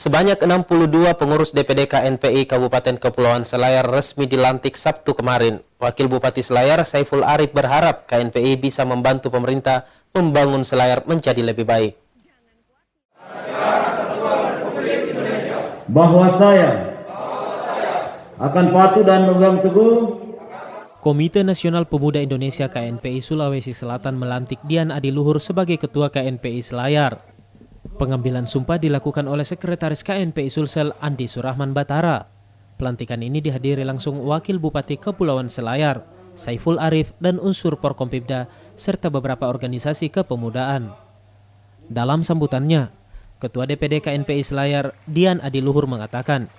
Sebanyak 62 pengurus DPD KNPI Kabupaten Kepulauan Selayar resmi dilantik Sabtu kemarin. Wakil Bupati Selayar, Saiful Arif, berharap KNPI bisa membantu pemerintah membangun Selayar menjadi lebih baik. Bahwa saya akan patuh dan memegang teguh. Komite Nasional Pemuda Indonesia KNPI Sulawesi Selatan melantik Dian Adiluhur sebagai Ketua KNPI Selayar. Pengambilan sumpah dilakukan oleh Sekretaris KNPI Sulsel Andi Surahman Batara. Pelantikan ini dihadiri langsung Wakil Bupati Kepulauan Selayar, Saiful Arif, dan unsur Porkompimda, serta beberapa organisasi kepemudaan. Dalam sambutannya, Ketua DPD KNPI Selayar, Dian Adiluhur, mengatakan,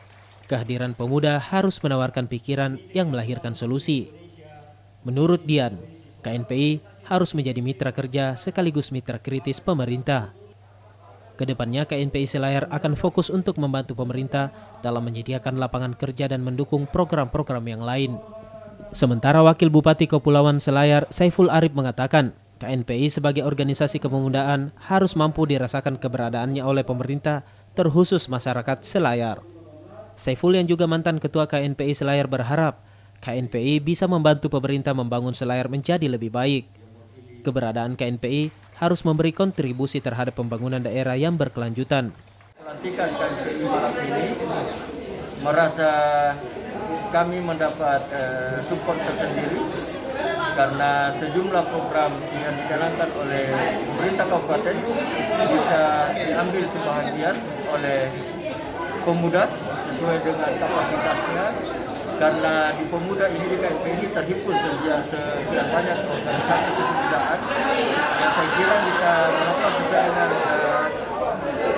kehadiran pemuda harus menawarkan pikiran yang melahirkan solusi. Menurut Dian, KNPI harus menjadi mitra kerja sekaligus mitra kritis pemerintah. Kedepannya KNPI Selayar akan fokus untuk membantu pemerintah dalam menyediakan lapangan kerja dan mendukung program-program yang lain. Sementara Wakil Bupati Kepulauan Selayar, Saiful Arif, mengatakan KNPI sebagai organisasi kepemudaan harus mampu dirasakan keberadaannya oleh pemerintah, terkhusus masyarakat Selayar. Saiful yang juga mantan Ketua KNPI Selayar berharap KNPI bisa membantu pemerintah membangun Selayar menjadi lebih baik. Keberadaan KNPI harus memberi kontribusi terhadap pembangunan daerah yang berkelanjutan. Pelantikan KNPI malam ini merasa kami mendapat support tersendiri karena sejumlah program yang dijalankan oleh pemerintah kabupaten bisa diambil sebahagian oleh pemuda sesuai dengan kapasitasnya, karena di pemuda ini di KNPI terhimpun sekian banyak organisasi kepemudaan yang saya kira bisa melakukan sesuai dengan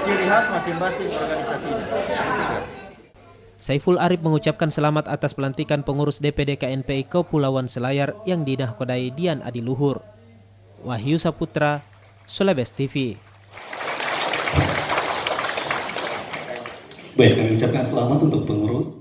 ciri khas masing-masing organisasi ini. Saiful Arif mengucapkan selamat atas pelantikan pengurus DPD KNPI Kepulauan Selayar yang dinahkodai Dian Adiluhur. Wahyu Saputra, Sulawesi TV. Baik, kami ucapkan selamat untuk pengurus.